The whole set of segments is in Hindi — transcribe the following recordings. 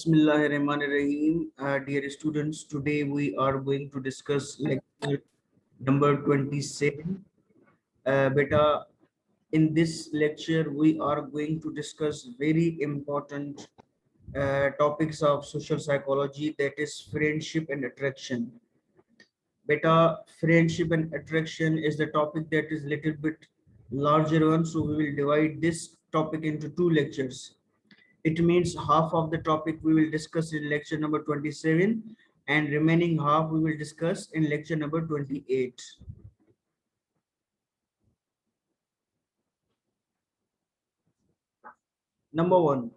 Bismillahirrahmanirrahim. Dear students, today we are going to discuss lecture number 27. Beta, in this lecture, we are going to discuss very important topics of social psychology, that is friendship and attraction. Beta, friendship and attraction is the topic that is little bit larger one, so we will divide this topic into two lectures. It means half of the topic we will discuss in lecture number 27 and remaining half we will discuss in lecture number 28. Number one,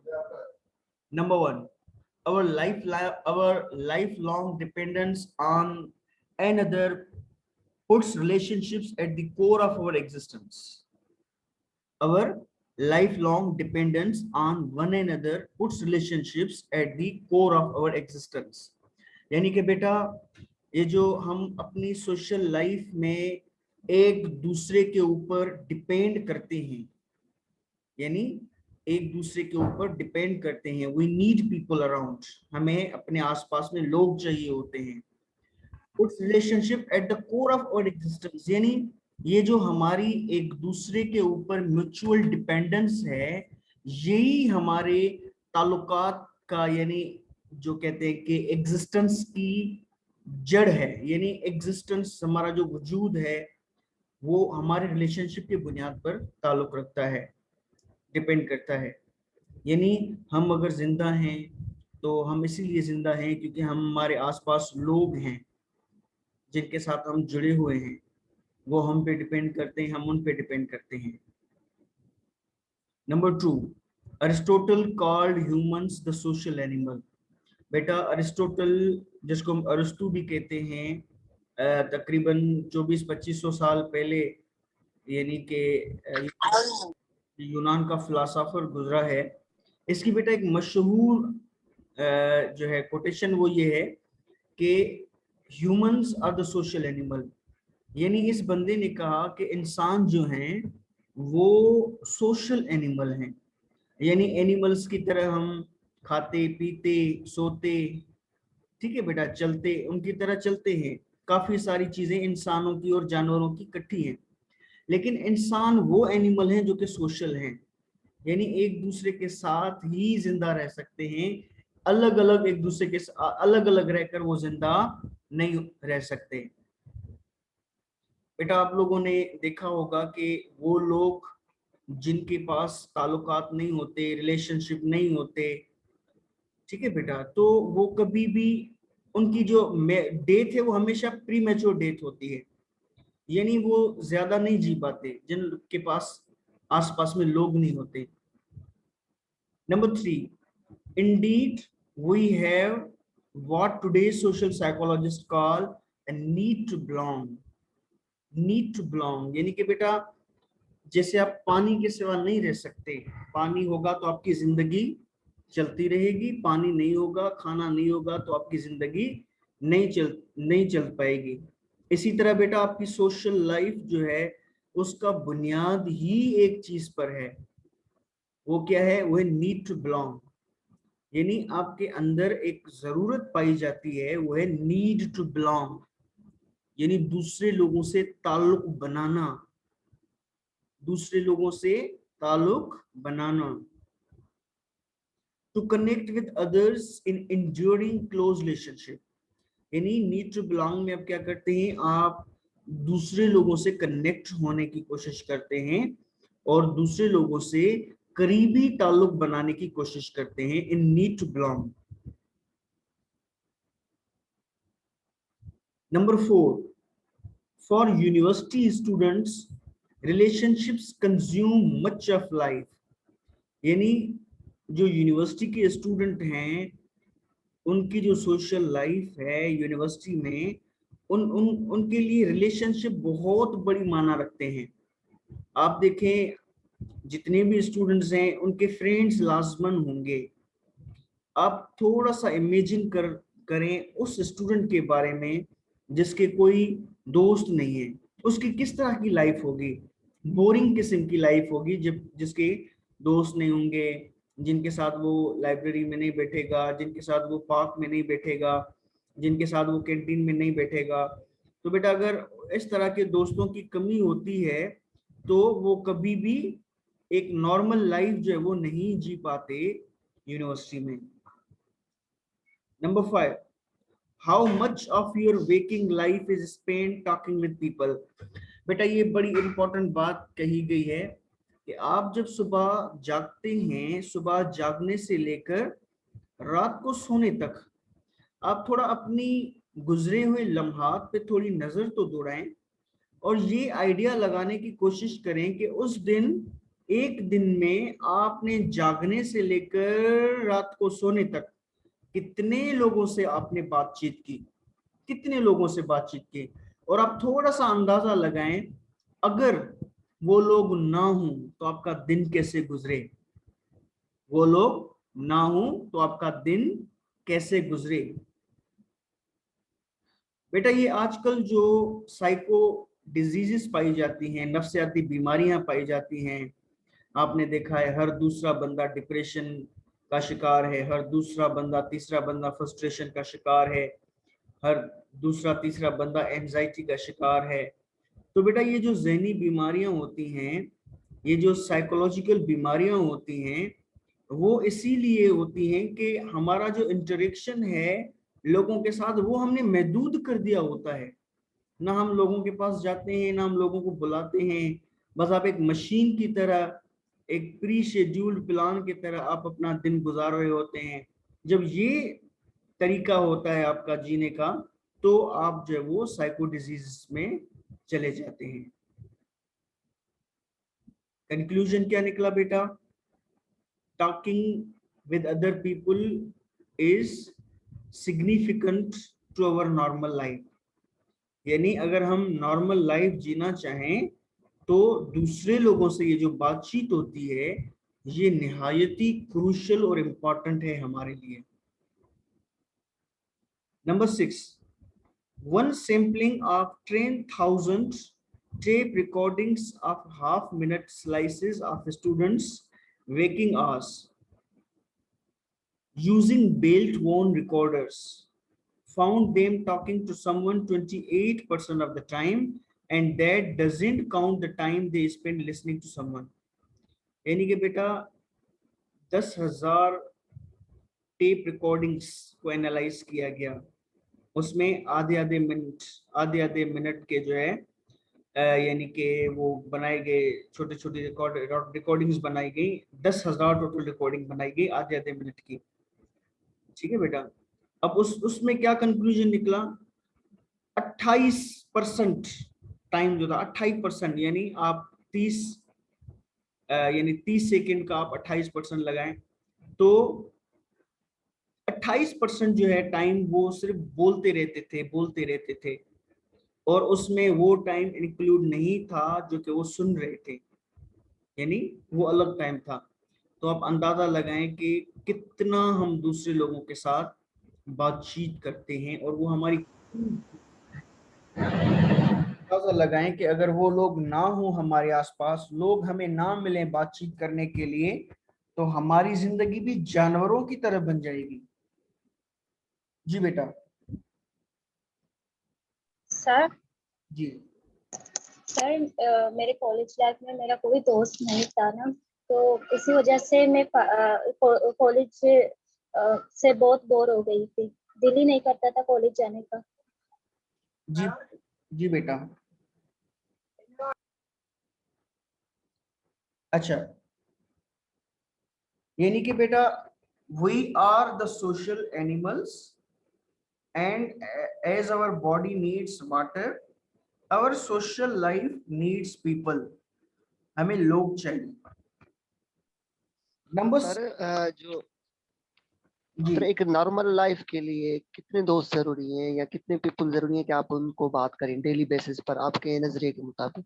our lifelong dependence on another puts relationships at the core of our existence. Our lifelong dependence on one another puts relationships at the core of our existence. यानी कि बेटा ये जो हम अपनी सोशल लाइफ में एक दूसरे के ऊपर डिपेंड करते हैं, यानी एक दूसरे के ऊपर डिपेंड करते हैं, वी नीड पीपल अराउंड, हमें अपने आसपास में लोग चाहिए होते हैं. Puts relationship at the core of our existence, यानी ये जो हमारी एक दूसरे के ऊपर म्यूचुअल डिपेंडेंस है, यही हमारे ताल्लुकात का, यानी जो कहते हैं कि एग्जिस्टेंस की जड़ है. यानी एग्जिस्टेंस, हमारा जो वजूद है वो हमारे रिलेशनशिप की बुनियाद पर ताल्लुक रखता है, डिपेंड करता है. यानी हम अगर जिंदा हैं तो हम इसीलिए जिंदा हैं क्योंकि हम हमारे आसपास लोग हैं जिनके साथ हम जुड़े हुए हैं, वो हम पे डिपेंड करते हैं, हम उन पे डिपेंड करते हैं. Number 2, Aristotle called humans the social animal. बेटा अरिस्टोटल, जिसको हम अरिस्टो भी कहते हैं, तकरीबन 2400-2500 साल पहले, यानी कि यूनान का फिलोसोफर गुजरा है. इसकी बेटा एक मशहूर जो है कोटेशन वो ये है कि humans are the social animal. यानी इस बंदे ने कहा कि इंसान जो हैं वो सोशल एनिमल हैं. यानी एनिमल्स की तरह हम खाते पीते सोते, ठीक है बेटा, चलते, उनकी तरह चलते हैं. काफी सारी चीजें इंसानों की और जानवरों की इकट्ठी हैं, लेकिन इंसान वो एनिमल हैं जो कि सोशल हैं, यानी एक दूसरे के साथ ही जिंदा रह सकते हैं. अलग अलग एक दूसरे के अलग अलग रहकर वो जिंदा नहीं रह सकते. बेटा आप लोगों ने देखा होगा कि वो लोग जिनके पास ताल्लुकात नहीं होते, रिलेशनशिप नहीं होते, ठीक है बेटा, तो वो कभी भी, उनकी जो डेथ है वो हमेशा प्री मैच्योर डेथ होती है, यानी वो ज्यादा नहीं जी पाते जिनके पास आसपास में लोग नहीं होते. Number 3, indeed we have what today's social psychologists call a need to belong. Need to belong, यानी कि बेटा जैसे आप पानी के सिवा नहीं रह सकते, पानी होगा तो आपकी जिंदगी चलती रहेगी, पानी नहीं होगा, खाना नहीं होगा तो आपकी जिंदगी नहीं चल पाएगी. इसी तरह बेटा आपकी सोशल लाइफ जो है उसका बुनियाद ही एक चीज पर है, वो क्या है, वो है नीड टू बिलोंग. यानी आपके अंदर एक जरूरत पाई जाती है, वो है नीड टू बिलोंग, यानी दूसरे लोगों से ताल्लुक बनाना, दूसरे लोगों से ताल्लुक बनाना. To connect with others in enduring close relationship, यानी नीड टू बिलोंग में आप क्या करते हैं, आप दूसरे लोगों से कनेक्ट होने की कोशिश करते हैं और दूसरे लोगों से करीबी ताल्लुक बनाने की कोशिश करते हैं in need to belong. Number 4, for university students relationships consume much of life. यानी जो यूनिवर्सिटी के स्टूडेंट हैं उनकी जो सोशल लाइफ है यूनिवर्सिटी में, उनके लिए रिलेशनशिप बहुत बड़ी माना रखते हैं. आप देखें जितने भी स्टूडेंट्स हैं उनके फ्रेंड्स लाजमन होंगे. आप थोड़ा सा इमेजिन करें उस स्टूडेंट के बारे में जिसके कोई दोस्त नहीं है, उसकी किस तरह की लाइफ होगी, बोरिंग किस्म की लाइफ होगी, जब जिसके दोस्त नहीं होंगे, जिनके साथ वो लाइब्रेरी में नहीं बैठेगा, जिनके साथ वो पार्क में नहीं बैठेगा, जिनके साथ वो कैंटीन में नहीं बैठेगा। तो बेटा अगर इस तरह के दोस्तों की कमी होती है तो वो कभी भी एक नॉर्मल लाइफ जो है वो नहीं जी पाते यूनिवर्सिटी में। Number 5, how much of your waking life is spent talking with people. बेटा ये बड़ी इंपॉर्टेंट बात कही गई है कि आप जब सुबह जागते हैं, सुबह जागने से लेकर रात को सोने तक आप थोड़ा अपनी गुजरे हुए लम्हात पे थोड़ी नजर तो दौड़ाएं और ये आइडिया लगाने की कोशिश करें कि उस दिन, एक दिन में आपने जागने से लेकर रात को सोने तक कितने लोगों से आपने बातचीत की, कितने लोगों से बातचीत की। और आप थोड़ा सा अंदाजा लगाएं, अगर वो लोग ना हो तो आपका दिन कैसे गुजरे, वो लोग ना हो तो आपका दिन कैसे गुजरे। बेटा ये आजकल जो साइको डिजीजेस पाई जाती हैं, नफ्सियाती बीमारियां पाई जाती हैं, आपने देखा है हर दूसरा बंदा डिप्रेशन का शिकार है, हर दूसरा बंदा तीसरा बंदा फ्रस्ट्रेशन का शिकार है, हर दूसरा तीसरा बंदा एंजाइटी का शिकार है। तो बेटा ये जो ज़हनी बीमारियां होती हैं, ये जो साइकोलॉजिकल बीमारियां होती हैं, वो इसीलिए होती हैं कि हमारा जो इंटरेक्शन है लोगों के साथ वो हमने महदूद कर दिया होता है। ना हम लोगों के पास जाते हैं, ना हम लोगों को बुलाते हैं। बस आप एक मशीन की तरह, एक प्री शेड्यूल्ड प्लान की तरह आप अपना दिन गुजार रहे होते हैं। जब ये तरीका होता है आपका जीने का, तो आप जो है वो साइको डिजीज में चले जाते हैं। कंक्लूजन क्या निकला बेटा? Talking with other people is significant to our normal life. यानी अगर हम नॉर्मल लाइफ जीना चाहें तो दूसरे लोगों से ये जो बातचीत होती है ये निहायती क्रूशियल और इम्पोर्टेंट है हमारे लिए। Number 6, one sampling of 10,000 tape recordings of half-minute slices of students' waking hours using belt-worn recorders found them talking to someone 28% of the time, and that doesn't count the time they spend listening to someone. यानी कि बेटा 10,000 टेप रिकॉर्डिंग्स को एनालाइज किया गया, उसमें आधे आधे मिनट के जो है यानी कि वो बनाए गए छोटे छोटे रिकॉर्डिंग्स बनाई गई, 10,000 टोटल रिकॉर्डिंग बनाई गई आधे आधे मिनट की। ठीक है बेटा, अब उसमें क्या कंक्लूजन निकला? 28% टाइम जो था, 28%, यानी आप 30 सेकेंड का आप 28% लगाएं तो 28% जो है टाइम वो सिर्फ बोलते रहते थे, और उसमें वो टाइम इंक्लूड नहीं था जो कि वो सुन रहे थे, यानी वो अलग टाइम था। तो आप अंदाजा लगाएं कि कितना हम दूसरे लोगों के साथ बातचीत करते हैं और वो हमारी, अंदाजा लगाएं कि अगर वो लोग ना हो हमारे आसपास, लोग हमें ना मिले बातचीत करने के लिए, तो हमारी जिंदगी भी जानवरों की तरह बन जाएगी। जी बेटा। सर जी सर मेरे कॉलेज लाइफ में मेरा कोई दोस्त नहीं था ना, तो इसी वजह से मैं कॉलेज से बहुत बोर हो गई थी। दिल ही नहीं करता था कॉलेज जाने का। जी जी बेटा। अच्छा, यानी कि बेटा we are the social animals, and as our body needs water, our social life needs people. हमें लोग चाहिए। नंबर सर जो जी सर एक नॉर्मल लाइफ के लिए कितने दोस्त जरूरी हैं या कितने पीपल जरूरी हैं कि आप उनको बात करें डेली बेसिस पर? आपके नजरिए के मुताबिक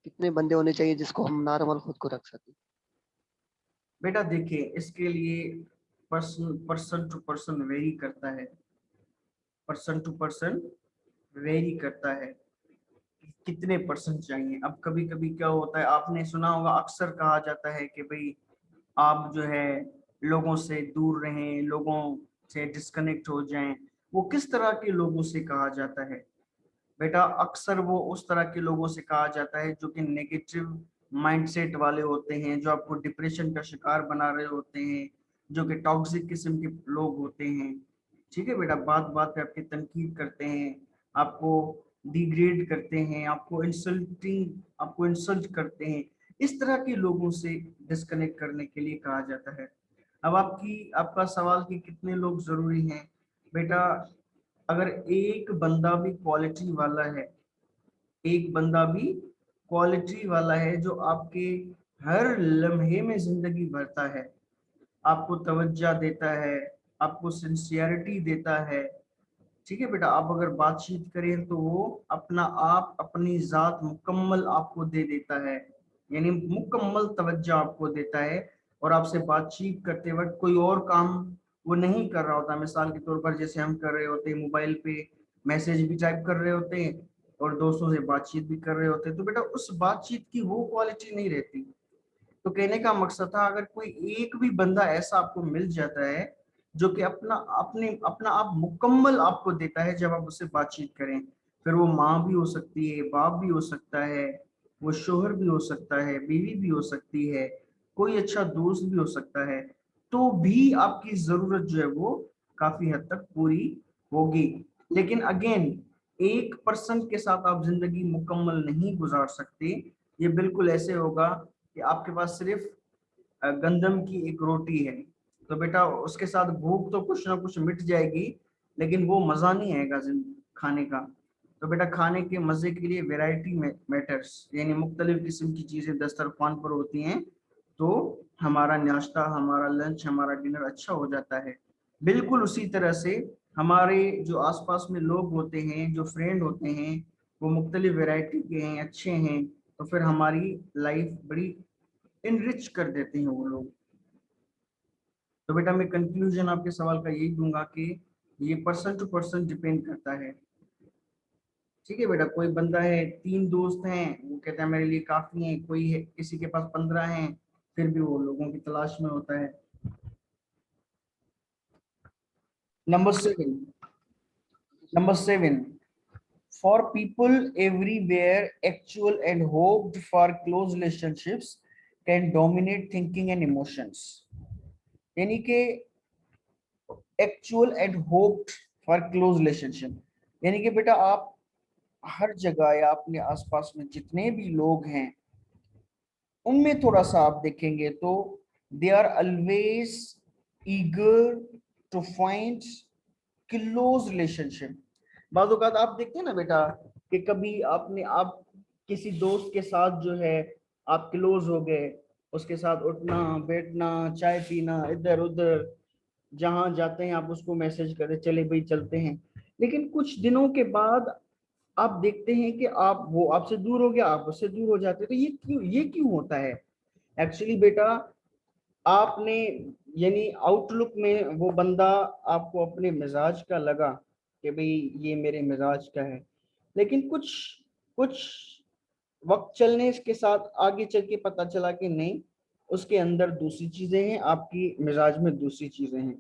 कितने बंदे होने चाहिए जिसको हम नॉर्मल खुद को रख सकें? बेटा देखिए, इसके लिए पर्सन टू पर्सन वेरी करता है, पर्सन टू पर्सन वेरी करता है कि कितने पर्सन चाहिए। अब कभी कभी क्या होता है, आपने सुना होगा, अक्सर कहा जाता है कि भाई आप जो है लोगों से दूर रहें, लोगों से डिस्कनेक्ट हो जाएं, वो किस तरह के लोगों से कहा जाता है? बेटा अक्सर वो उस तरह के लोगों से कहा जाता है जो कि नेगेटिव माइंडसेट वाले होते हैं, जो आपको डिप्रेशन का शिकार बना रहे होते हैं, जो कि टॉक्सिक किस्म के लोग होते हैं। ठीक है बेटा, बात बात पे आपकी तनकीद करते हैं, आपको डिग्रेड करते हैं, आपको इंसल्ट करते हैं। इस तरह के लोगों से डिस्कनेक्ट करने के लिए कहा जाता है। अब आपका सवाल कि कितने लोग जरूरी हैं? बेटा अगर एक बंदा भी क्वालिटी वाला है, एक बंदा भी क्वालिटी वाला है जो आपके हर लम्हे में जिंदगी भरता है, आपको तवज्जो देता है, आपको सिंसियरिटी देता है, ठीक है बेटा, आप अगर बातचीत करें तो वो अपना आप अपनी जात मुकम्मल आपको दे देता है, यानी मुकम्मल तवज्जो आपको देता है, और आपसे बातचीत करते वक्त कोई और काम वो नहीं कर रहा होता। मिसाल के तौर पर जैसे हम कर रहे होते हैं, मोबाइल पे मैसेज भी टाइप कर रहे होते हैं और दोस्तों से बातचीत भी कर रहे होते हैं, तो बेटा उस बातचीत की वो क्वालिटी नहीं रहती। तो कहने का मकसद था, अगर कोई एक भी बंदा ऐसा आपको मिल जाता है जो कि अपना आप मुकम्मल आपको देता है जब आप उससे बातचीत करें, फिर वो माँ भी हो सकती है, बाप भी हो सकता है, वो शोहर भी हो सकता है, बीवी भी हो सकती है, कोई अच्छा दोस्त भी हो सकता है, तो भी आपकी जरूरत जो है वो काफी हद तक पूरी होगी। लेकिन अगेन, एक पर्सन के साथ आप जिंदगी मुकम्मल नहीं गुजार सकते। ये बिल्कुल ऐसे होगा कि आपके पास सिर्फ गंदम की एक रोटी है, तो बेटा उसके साथ भूख तो कुछ ना कुछ मिट जाएगी, लेकिन वो मजा नहीं आएगा खाने का। तो बेटा खाने के मजे के लिए वैरायटी मैटर्स, यानी मुख्तलिफ किस्म की चीजें दस्तरखान पर होती हैं, तो हमारा नाश्ता, हमारा लंच, हमारा डिनर अच्छा हो जाता है। बिल्कुल उसी तरह से हमारे जो आसपास में लोग होते हैं, जो फ्रेंड होते हैं, वो मुख्तलिफ वैरायटी के हैं, अच्छे हैं, तो फिर हमारी लाइफ बड़ी इनरिच कर देते हैं वो लोग। तो बेटा मैं कंक्लूजन आपके सवाल का यही दूंगा कि ये पर्सन टू पर्सन डिपेंड करता है। ठीक है बेटा, कोई बंदा है 3 दोस्त हैं, वो कहता है मेरे लिए काफी है, कोई है किसी के पास 15 हैं, फिर भी वो लोगों की तलाश में होता है। Number 7 for people everywhere, actual and hoped for close relationships can dominate thinking and emotions। यानी कि actual and hoped for close relationship, यानी कि बेटा आप हर जगह या अपने आसपास में जितने भी लोग हैं उनमें थोड़ा सा आप देखेंगे तो they are always eager to find close relationship. बाज़ औक़ात आप देखते हैं ना बेटा कि कभी आप किसी दोस्त के साथ जो है आप क्लोज हो गए, उसके साथ उठना बैठना, चाय पीना, इधर उधर जहां जाते हैं आप उसको मैसेज करते चले भाई चलते हैं, लेकिन कुछ दिनों के बाद आप देखते हैं कि आप वो आपसे दूर हो गया, आप उससे दूर हो जाते हैं। तो ये क्यों होता है? एक्चुअली बेटा आपने, यानी आउटलुक में वो बंदा आपको अपने मिजाज का लगा कि भाई ये मेरे मिजाज का है, लेकिन कुछ कुछ वक्त चलने के साथ आगे चल के पता चला कि नहीं, उसके अंदर दूसरी चीजें हैं, आपकी मिजाज में दूसरी चीजें हैं,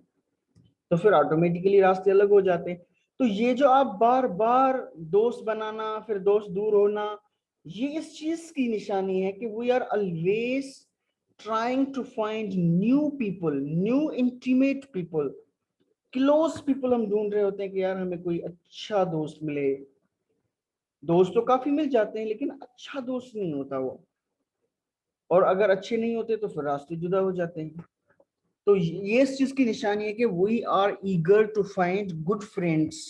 तो फिर ऑटोमेटिकली रास्ते अलग हो जाते हैं। तो ये जो आप बार बार दोस्त बनाना फिर दोस्त दूर होना, ये इस चीज की निशानी है कि we are always trying to find new people, new intimate people, close people हम ढूंढ रहे होते हैं कि यार हमें कोई अच्छा दोस्त मिले। दोस्त तो काफी मिल जाते हैं लेकिन अच्छा दोस्त नहीं होता वो, और अगर अच्छे नहीं होते तो फिर रास्ते जुदा हो जाते हैं। तो ये इस चीज की निशानी है कि we are eager to find good friends.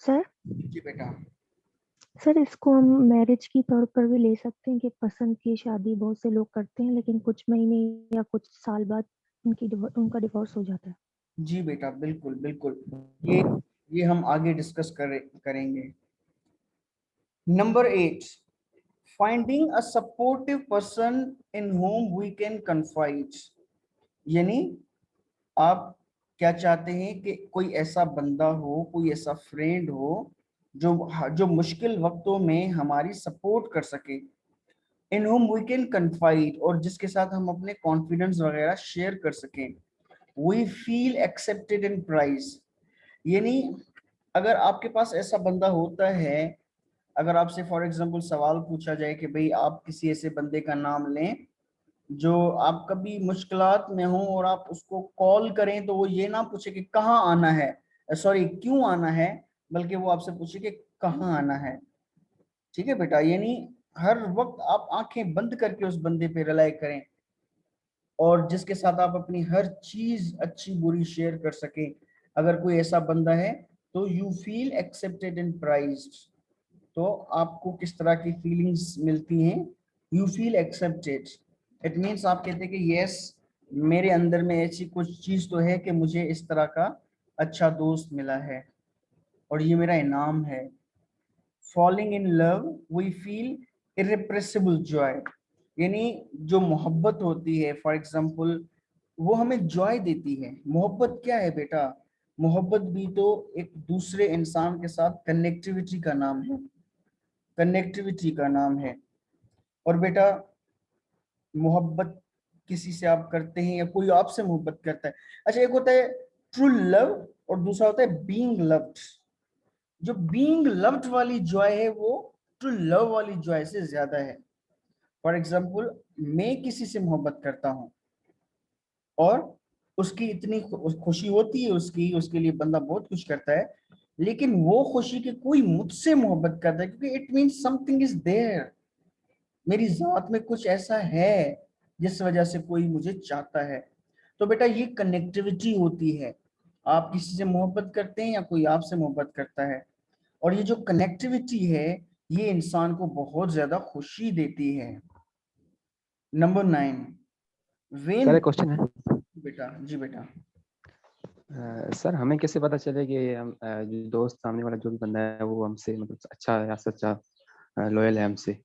Sir जी बेटा। सर इसको हम मैरिज की तौर पर भी ले सकते हैं कि पसंद की शादी बहुत से लोग करते हैं लेकिन कुछ महीने या कुछ साल बाद उनका डिवोर्स हो जाता है। जी बेटा बिल्कुल बिल्कुल, ये हम आगे डिस्कस करेंगे। Number 8, finding a supportive person in home we can confide. यानी आप क्या चाहते हैं कि कोई ऐसा बंदा हो, कोई ऐसा फ्रेंड हो जो जो मुश्किल वक्तों में हमारी सपोर्ट कर सके, इन whom we can confide, और जिसके साथ हम अपने कॉन्फिडेंस वगैरह शेयर कर सकें। we feel accepted and prized, यानी अगर आपके पास ऐसा बंदा होता है, अगर आपसे फॉर एग्जांपल सवाल पूछा जाए कि भाई आप किसी ऐसे बंदे का नाम लें जो आप कभी मुश्किलात में हो और आप उसको कॉल करें तो वो ये ना पूछे कि कहाँ आना है, सॉरी क्यों आना है, बल्कि वो आपसे पूछे कि कहाँ आना है। ठीक है बेटा, यानी हर वक्त आप आंखें बंद करके उस बंदे पे रिलाई करें और जिसके साथ आप अपनी हर चीज अच्छी बुरी शेयर कर सकें। अगर कोई ऐसा बंदा है तो you feel accepted and prized. तो आपको किस तरह की फीलिंग्स मिलती हैं? You feel accepted, it means आप कहते हैं कि यस, मेरे अंदर में ऐसी कुछ चीज तो है कि मुझे इस तरह का अच्छा दोस्त मिला है और ये मेरा इनाम है। Falling in love we feel irrepressible joy, यानी जो मोहब्बत होती है फॉर एग्जांपल वो हमें जॉय देती है। मोहब्बत क्या है बेटा? मोहब्बत भी तो एक दूसरे इंसान के साथ कनेक्टिविटी का नाम है, कनेक्टिविटी का नाम है। और बेटा मोहब्बत किसी से आप करते हैं या कोई आपसे मोहब्बत करता है। अच्छा, एक होता है ट्रू लव और दूसरा होता है बीइंग लव्ड। जो बीइंग लव्ड वाली जॉय है वो ट्रू लव वाली जॉय से ज्यादा है। फॉर एग्जाम्पल मैं किसी से मोहब्बत करता हूँ और उसकी इतनी खुशी होती है, उसकी उसके लिए बंदा बहुत कुछ करता है, लेकिन वो खुशी के कोई मुझसे मोहब्बत करता है क्योंकि it means something is there, मेरी जात में कुछ ऐसा है जिस वजह से कोई मुझे चाहता है। तो बेटा ये कनेक्टिविटी होती है, आप किसी से मोहब्बत करते हैं या कोई आपसे मोहब्बत करता है, और ये जो कनेक्टिविटी है ये इंसान को बहुत ज्यादा खुशी देती है। Number 9, sir when. एक क्वेश्चन है। बेटा जी बेटा। सर हमें कैसे पता चले कि हम जो दोस्त सामने वाला जो भी बंदा है वो हमसे मतलब अच्छा या सच्चा लॉयल है हमसे?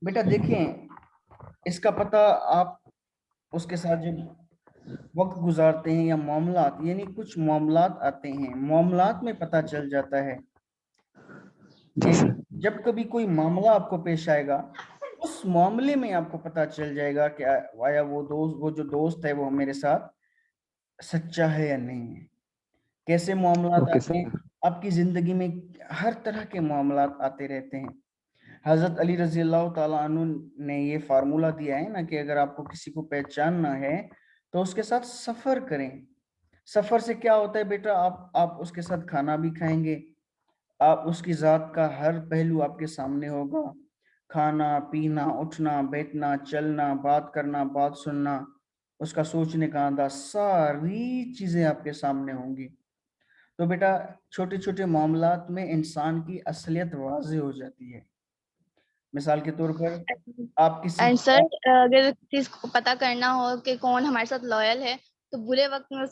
बेटा देखें, इसका पता आप उसके साथ जब वक्त गुजारते हैं या मामलात, यानी कुछ मामलात आते हैं, मामलात में पता चल जाता है। जी यानी सर। जब कभी कोई मामला आपको पेश आएगा उस मामले में आपको पता चल जाएगा कि आया वो जो दोस्त है वो मेरे साथ सच्चा है या नहीं है। कैसे मामलात ओके आते हैं? सर। आपकी जिंदगी में हर तरह के मामलात आते रहते हैं। हजरत अली रजी अल्लाह ताला अन्हु ने ये फार्मूला दिया है ना कि अगर आपको किसी को पहचानना है तो उसके साथ सफर करें। सफर से क्या होता है बेटा, आप उसके साथ खाना भी खाएंगे, आप उसकी जात का हर पहलू आपके सामने होगा, खाना पीना उठना बैठना चलना बात करना बात सुनना, उसका सोचने का अंदाज, सारी चीजें आपके सामने होंगी। तो बेटा छोटे छोटे मामलात में इंसान की असलियत वाज़ेह हो जाती है। मिसाल के तौर पर आप किसी एंड सर, अगर किसी को पता करना हो कि कौन हमारे साथ लॉयल है तो बुरे वक्त में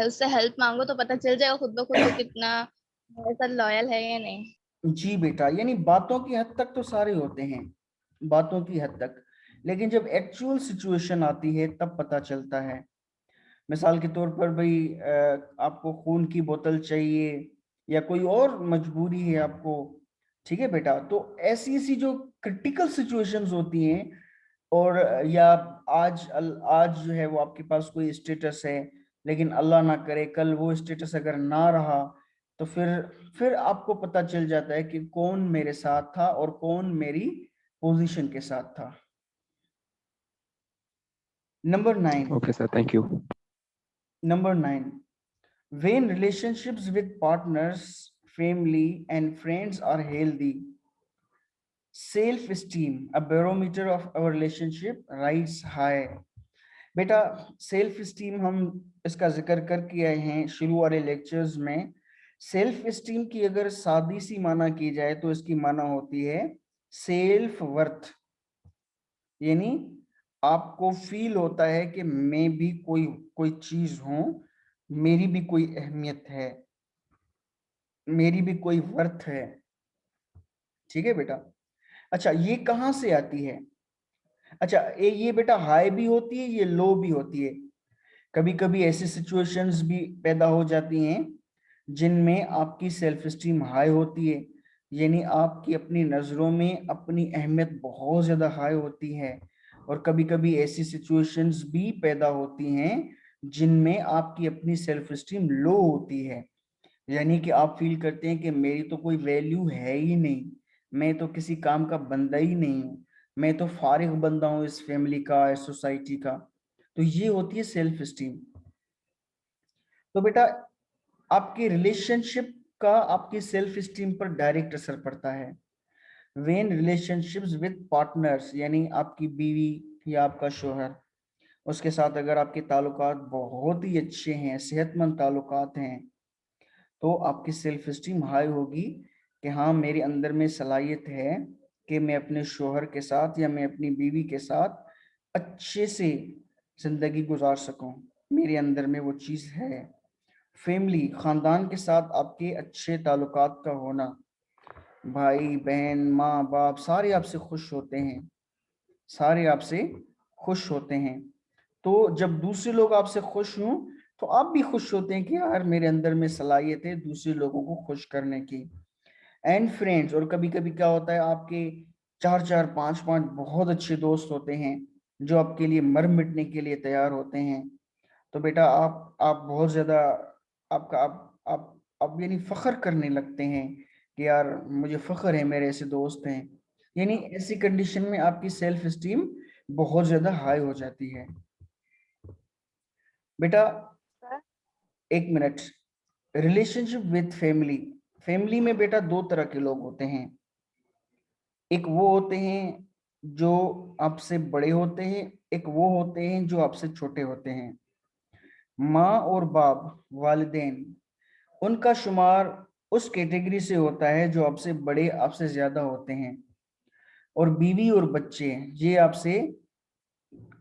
उससे हेल्प मांगो तो पता चल जाएगा खुद ब खुद वो कितना हमारे साथ लॉयल है या नहीं। जी बेटा, यानी बातों की हद तक तो सारे होते हैं, बातों की हद तक, लेकिन जब एक्चुअल सिचुएशन आती है तब पता चलता है। मिसाल के तौर पर भाई आपको खून की बोतल चाहिए या कोई और मजबूरी है आपको, ठीक है बेटा, तो ऐसी ऐसी जो क्रिटिकल सिचुएशंस होती हैं, और या आज जो है वो आपके पास कोई स्टेटस है लेकिन अल्लाह ना करे कल वो स्टेटस अगर ना रहा, तो फिर आपको पता चल जाता है कि कौन मेरे साथ था और कौन मेरी पोजीशन के साथ था। Number 9, okay sir, thank you. Number 9, when relationships with partners, family, and friends are healthy, self-esteem, a barometer of our relationship, rise high. बेटा सेल्फ स्टीम हम इसका जिक्र करके आए हैं शुरू वाले लेक्चर्स में। सेल्फ स्टीम की अगर सादी सी माना की जाए तो इसकी माना होती है सेल्फ वर्थ, यानी आपको फील होता है कि मैं भी कोई कोई चीज हूं, मेरी भी कोई अहमियत है, मेरी भी कोई वर्थ है। ठीक है बेटा। अच्छा ये कहां से आती है? अच्छा ये बेटा हाई भी होती है, ये लो भी होती है। कभी कभी ऐसी सिचुएशंस भी पैदा हो जाती हैं जिनमें आपकी सेल्फ स्टीम हाई होती है, यानी आपकी अपनी नजरों में अपनी अहमियत बहुत ज्यादा हाई होती है, और कभी कभी ऐसी सिचुएशंस भी पैदा होती हैं जिनमें आपकी अपनी सेल्फ स्टीम लो होती है, यानी कि आप फील करते हैं कि मेरी तो कोई वैल्यू है ही नहीं, मैं तो किसी काम का बंदा ही नहीं हूँ, मैं तो फारिग बंदा हूँ इस फैमिली का, इस सोसाइटी का। तो ये होती है सेल्फ स्टीम। तो बेटा आपकी रिलेशनशिप का आपकी सेल्फ स्टीम पर डायरेक्ट असर पड़ता है। वेन रिलेशनशिप्स विद पार्टनर्स, यानी आपकी बीवी या आपका शोहर, उसके साथ अगर आपके ताल्लुकात बहुत ही अच्छे हैं, सेहतमंद ताल्लुकात हैं, तो आपकी सेल्फ स्टीम हाई होगी कि हाँ मेरे अंदर में सलाहियत है कि मैं अपने शोहर के साथ या मैं अपनी बीवी के साथ अच्छे से जिंदगी गुजार सकूं, मेरे अंदर में वो चीज़ है। फैमिली, खानदान के साथ आपके अच्छे ताल्लुकात का होना, भाई बहन माँ बाप सारे आपसे खुश होते हैं, सारे आपसे खुश होते हैं। तो जब दूसरे लोग आपसे खुश हों तो आप भी खुश होते हैं कि यार मेरे अंदर में सलाहियत है दूसरे लोगों को खुश करने की। एंड फ्रेंड्स, और कभी कभी क्या होता है आपके 4 4 5 5 बहुत अच्छे दोस्त होते हैं जो आपके लिए मर मिटने के लिए तैयार होते हैं। तो बेटा आप बहुत ज्यादा आपका आप यानी फख्र करने लगते हैं कि यार मुझे फख्र है मेरे ऐसे दोस्त हैं। यानी ऐसी कंडीशन में आपकी सेल्फ स्टीम बहुत ज्यादा हाई हो जाती है। बेटा एक minute, relationship with family, family में बेटा दो तरह के लोग होते हैं। एक वो होते हैं जो आपसे बड़े होते हैं, एक वो होते हैं जो आपसे छोटे होते हैं। माँ और बाप, वालिदैन, उनका शुमार उस कैटेगरी से होता है जो आपसे बड़े, आपसे ज्यादा होते हैं। और बीवी और बच्चे ये आपसे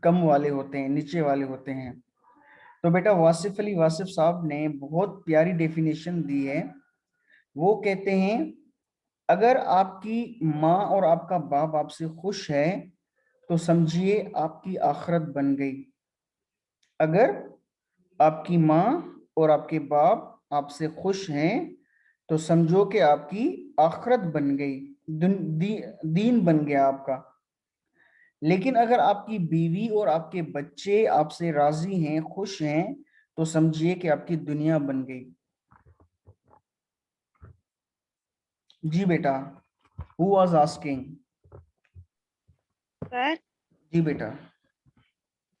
कम वाले होते हैं, नीचे वाले होते हैं। तो बेटा वासिफ अली वासिफ साहब ने बहुत प्यारी डेफिनेशन दी है। वो कहते हैं अगर आपकी माँ और आपका बाप आपसे खुश है तो समझिए आपकी आखिरत बन गई। अगर आपकी माँ और आपके बाप आपसे खुश हैं तो समझो कि आपकी आखिरत बन गई, दीन बन गया आपका। लेकिन अगर आपकी बीवी और आपके बच्चे आपसे राजी हैं, खुश हैं, तो समझिए कि आपकी दुनिया बन गई। जी बेटा, हु वाज आस्किंग? सर जी बेटा।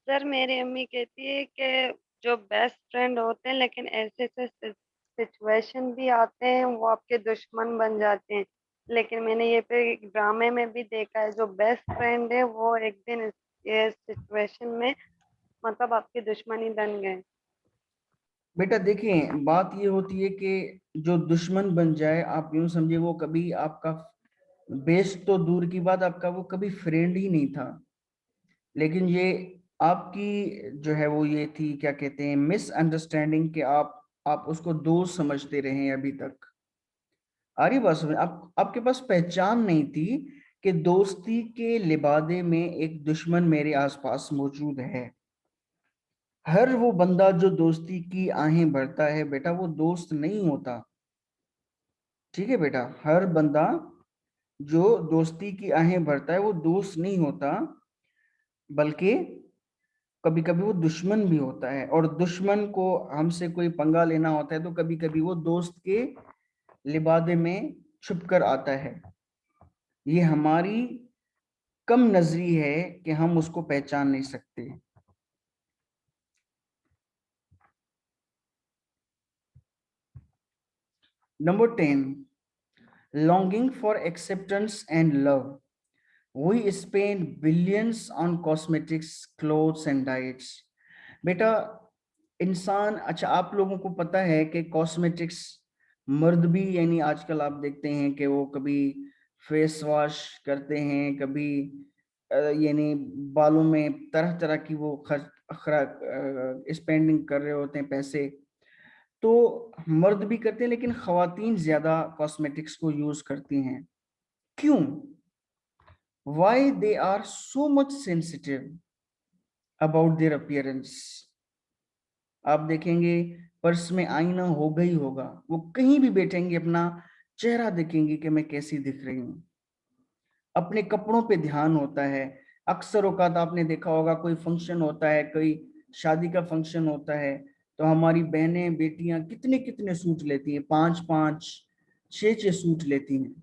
सर मेरी अम्मी कहती है कि जो बेस्ट फ्रेंड होते हैं लेकिन ऐसे ऐसे सिचुएशन भी आते हैं वो आपके दुश्मन बन जाते हैं। लेकिन मैंने ये पे ड्रामे में भी देखा है जो बेस्ट फ्रेंड है वो एक दिन ये सिचुएशन में मतलब आपके दुश्मन ही बन गए। बेटा देखिए बात ये होती है कि जो दुश्मन बन जाए, आप यूं समझिए वो कभी आपका बेस्ट तो दूर की बात, आपका वो कभी फ्रेंड ही नहीं था। लेकिन ये आपकी जो है वो ये थी, क्या कहते हैं, मिसअंडरस्टैंडिंग, कि आप उसको दोस्त समझते रहे अभी तक। आ रही बात समझ? आपके पास पहचान नहीं थी कि दोस्ती के लिबादे में एक दुश्मन मेरे आसपास मौजूद है। हर वो बंदा जो दोस्ती की आहें भरता है बेटा वो दोस्त नहीं होता। ठीक है बेटा, हर बंदा जो दोस्ती की आहें भरता है वो दोस्त नहीं होता, बल्कि कभी कभी वो दुश्मन भी होता है। और दुश्मन को हमसे कोई पंगा लेना होता है तो कभी कभी वो दोस्त के लिबादे में छुप कर आता है। ये हमारी कम नजरी है कि हम उसको पहचान नहीं सकते। Number 10, longing for acceptance and love. We spend billions on cosmetics, clothes and diets. बेटा इंसान, अच्छा आप लोगों को पता है कि कॉस्मेटिक्स, मर्द भी यानी आजकल आप देखते हैं कि वो कभी फेस वॉश करते हैं, कभी यानी बालों में तरह तरह की वो खर्च स्पेंडिंग कर रहे होते हैं पैसे। तो मर्द भी करते हैं लेकिन खवातीन ज्यादा कॉस्मेटिक्स को यूज करती हैं। क्यों? Why they are so much sensitive about their appearance? आप देखेंगे पर्स में आईना होगा ही होगा, वो कहीं भी बैठेंगे अपना चेहरा देखेंगी कि मैं कैसी दिख रही हूँ। अपने कपड़ों पे ध्यान होता है। अक्सर औकात आपने देखा होगा, कोई फंक्शन होता है, कोई शादी का फंक्शन होता है, तो हमारी बहनें बेटियां कितने कितने सूट लेती हैं, 5-5 6-6 सूट लेती हैं,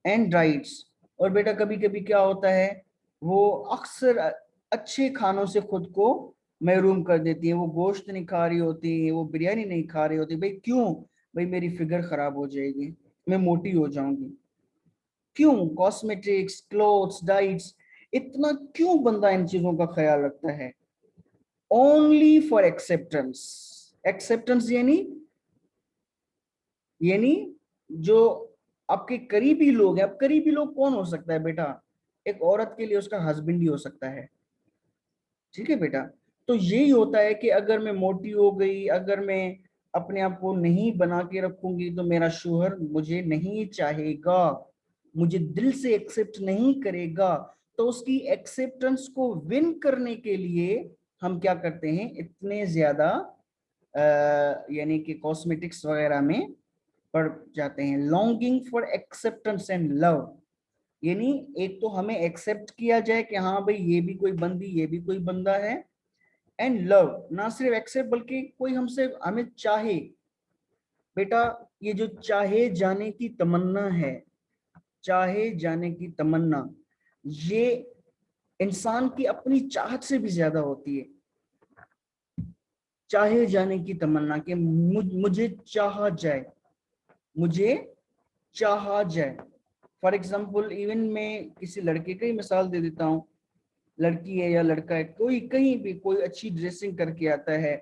एंड राइट्स। और बेटा कभी कभी क्या होता है, वो अक्सर अच्छे खानों से खुद को महरूम कर देती है। वो गोश्त नहीं खा रही होती, वो बिरयानी नहीं खा रही होती। भाई क्यों? भाई मेरी फिगर खराब हो जाएगी, मैं मोटी हो जाऊंगी। क्यों? कॉस्मेटिक्स, क्लोथ्स, डाइट्स, इतना क्यों बंदा इन चीजों का ख्याल रखता है? Only for acceptance. एक्सेप्टेंस यानी जो आपके करीबी लोग हैं। अब करीबी लोग कौन हो सकता है बेटा? एक औरत के लिए उसका हस्बैंड ही हो सकता है, ठीक है बेटा। तो यही होता है कि अगर मैं मोटी हो गई, अगर मैं अपने आप को नहीं बना के रखूंगी, तो मेरा शोहर मुझे नहीं चाहेगा, मुझे दिल से एक्सेप्ट नहीं करेगा। तो उसकी एक्सेप्टेंस को विन करने के लिए हम क्या करते हैं, इतने ज्यादा यानी कि कॉस्मेटिक्स वगैरह में पड़ जाते हैं। Longing for acceptance and love, यानी एक तो हमें एक्सेप्ट किया जाए कि हाँ भाई ये भी कोई बंदी, ये भी कोई बंदा है, एंड लव, ना सिर्फ एक्सेप्ट बल्कि कोई हमसे हमें चाहे। बेटा ये जो चाहे जाने की तमन्ना है, चाहे जाने की तमन्ना, ये इंसान की अपनी चाहत से भी ज्यादा होती है। चाहे जाने की तमन्ना कि मुझे चाहा जाए, मुझे चाहा जाए। फॉर एग्जाम्पल, इवन मैं किसी लड़के का ही मिसाल दे देता हूँ। लड़की है या लड़का है, कोई कहीं भी कोई अच्छी ड्रेसिंग करके आता है,